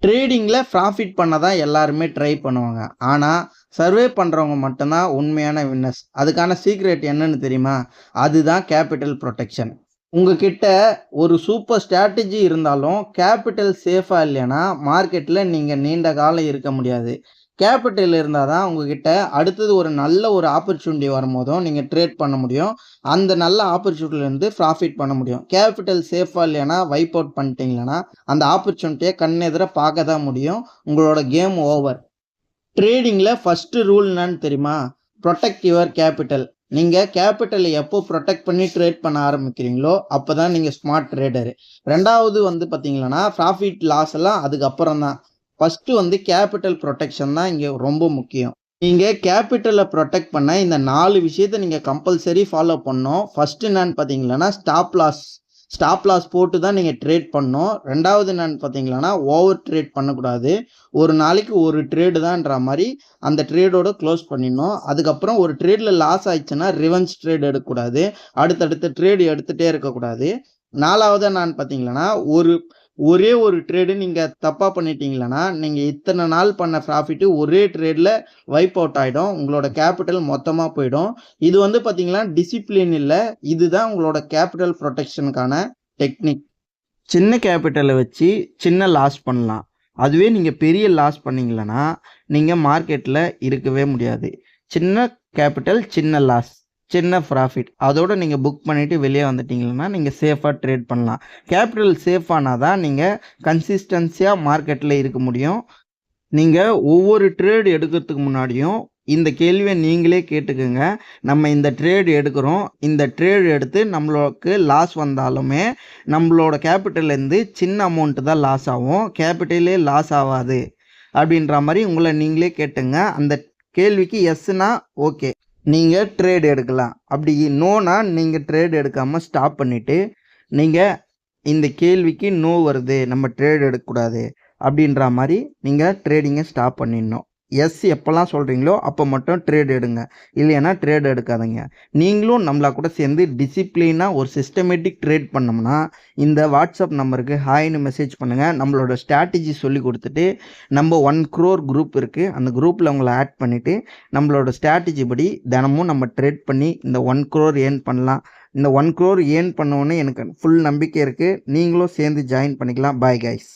ட்ரேடிங்கில் profit பண்ண தான் எல்லாருமே ட்ரை பண்ணுவாங்க. ஆனால் சர்வே பண்ணுறவங்க மட்டும்தான் உண்மையான வின்னர்ஸ். அதுக்கான சீக்ரெட் என்னன்னு தெரியுமா? அதுதான் கேபிட்டல் ப்ரொடெக்ஷன். உங்ககிட்ட ஒரு சூப்பர் ஸ்ட்ராட்டஜி இருந்தாலும் கேபிட்டல் சேஃபாக இல்லைன்னா மார்க்கெட்டில் நீங்கள் நீண்ட காலம் இருக்க முடியாது. கேபிட்டல் இருந்தால் தான் உங்ககிட்ட அடுத்தது ஒரு நல்ல ஒரு ஆப்பர்ச்சுனிட்டி வரும்போதும் நீங்கள் ட்ரேட் பண்ண முடியும். அந்த நல்ல ஆப்பர்ச்சுனிட்டிலேருந்து ப்ராஃபிட் பண்ண முடியும். கேபிட்டல் சேஃபாக இல்லைன்னா வைப் அவுட் பண்ணிட்டீங்கன்னா அந்த ஆப்பர்ச்சுனிட்டியை கண்ணெதிர பார்க்க தான் முடியும். உங்களோட கேம் ஓவர். ட்ரேடிங்கில் ஃபஸ்ட்டு ரூல் என்னன்னு தெரியுமா? Protect your capital. நீங்கள் கேபிட்டலை எப்போ ப்ரொடெக்ட் பண்ணி ட்ரேட் பண்ண ஆரம்பிக்கிறீங்களோ அப்போ தான் நீங்கள் ஸ்மார்ட் ட்ரேடரு. ரெண்டாவது பார்த்தீங்கன்னா ப்ராஃபிட் லாஸ் எல்லாம் அதுக்கப்புறம் தான். ஃபஸ்ட்டு கேபிட்டல் ப்ரொடெக்ஷன் தான் இங்கே ரொம்ப முக்கியம். நீங்கள் கேபிட்டலை ப்ரொடெக்ட் பண்ண இந்த 4 விஷயத்தை நீங்கள் கம்பல்சரி ஃபாலோ பண்ணணும். ஃபஸ்ட்டு என்னன்னு பார்த்தீங்கன்னா ஸ்டாப் லாஸ் போட்டு தான் நீங்கள் ட்ரேட் பண்ணணும். ரெண்டாவது என்னன்னு பார்த்தீங்கன்னா ஓவர் ட்ரேட் பண்ணக்கூடாது. ஒரு நாளைக்கு ஒரு ட்ரேடு தான்ன்ற மாதிரி அந்த ட்ரேடோட க்ளோஸ் பண்ணிடணும். அதுக்கப்புறம் ஒரு ட்ரேடில் லாஸ் ஆயிடுச்சுன்னா ரிவெஞ்ச் ட்ரேட் எடுக்கக்கூடாது. அடுத்தடுத்த ட்ரேடு எடுத்துகிட்டே இருக்கக்கூடாது. நாலாவது என்னன்னு பார்த்தீங்கன்னா ஒரே ஒரு ட்ரேடு நீங்கள் தப்பாக பண்ணிட்டீங்களன்னா நீங்கள் இத்தனை நாள் பண்ண ப்ராஃபிட்டு ஒரே ட்ரேடில் வைப் அவுட் ஆகிடும். உங்களோட கேபிட்டல் மொத்தமாக போயிடும். இது பார்த்தீங்கன்னா டிசிப்ளின் இல்லை. இதுதான் உங்களோட கேபிட்டல் ப்ரொடெக்ஷனுக்கான டெக்னிக். சின்ன கேபிட்டலை வச்சு சின்ன லாஸ் பண்ணலாம். அதுவே நீங்கள் பெரிய லாஸ் பண்ணீங்களன்னா நீங்கள் மார்க்கெட்டில் இருக்கவே முடியாது. சின்ன கேபிட்டல் சின்ன லாஸ் சின்ன ப்ராஃபிட் அதோடு நீங்கள் புக் பண்ணிவிட்டு வெளியே வந்துட்டீங்கன்னா நீங்கள் சேஃபாக ட்ரேட் பண்ணலாம். கேபிட்டல் சேஃபானால் தான் நீங்கள் கன்சிஸ்டன்சியாக மார்க்கெட்டில் இருக்க முடியும். நீங்கள் ஒவ்வொரு ட்ரேடு எடுக்கிறதுக்கு முன்னாடியும் இந்த கேள்வியை நீங்களே கேட்டுக்கோங்க. நம்ம இந்த ட்ரேடு எடுக்கிறோம், இந்த ட்ரேடு எடுத்து நம்மளுக்கு லாஸ் வந்தாலுமே நம்மளோட கேபிட்டல்லேருந்து சின்ன அமௌண்ட்டு தான் லாஸ் ஆகும், கேபிட்டலே லாஸ் ஆகாது அப்படின்ற மாதிரி உங்களை நீங்களே கேட்டுங்க. அந்த கேள்விக்கு எஸ்னா ஓகே, நீங்கள் ட்ரேட் எடுக்கலாம். அப்படி நோனா நீங்கள் ட்ரேட் எடுக்காமல் ஸ்டாப் பண்ணிவிட்டு நீங்கள் இந்த கேள்விக்கு நோ வருது, நம்ம ட்ரேட் எடுக்கக்கூடாது அப்படின்ற மாதிரி நீங்கள் ட்ரேடிங்கை ஸ்டாப் பண்ணிடணும். எஸ் எப்போல்லாம் சொல்கிறீங்களோ அப்போ மட்டும் ட்ரேட் எடுங்க, இல்லைன்னா ட்ரேட் எடுக்காதீங்க. நீங்களும் நம்மளா கூட சேர்ந்து டிசிப்ளினாக ஒரு சிஸ்டமேட்டிக் ட்ரேட் பண்ணோம்னா இந்த வாட்ஸ்அப் நம்பருக்கு ஹாய்னு மெசேஜ் பண்ணுங்கள். நம்மளோட ஸ்ட்ராட்டஜி சொல்லி கொடுத்துட்டு நம்ம 1 crore குரூப் இருக்குது, அந்த குரூப்பில் உங்களை ஆட் பண்ணிவிட்டு நம்மளோட ஸ்ட்ராட்டஜி படி தினமும் நம்ம ட்ரேட் பண்ணி இந்த 1 crore ஏர்ன் பண்ணலாம். இந்த 1 crore ஏர்ன் பண்ணோன்னே எனக்கு ஃபுல் நம்பிக்கை இருக்குது. நீங்களும் சேர்ந்து ஜாயின் பண்ணிக்கலாம். Bye guys.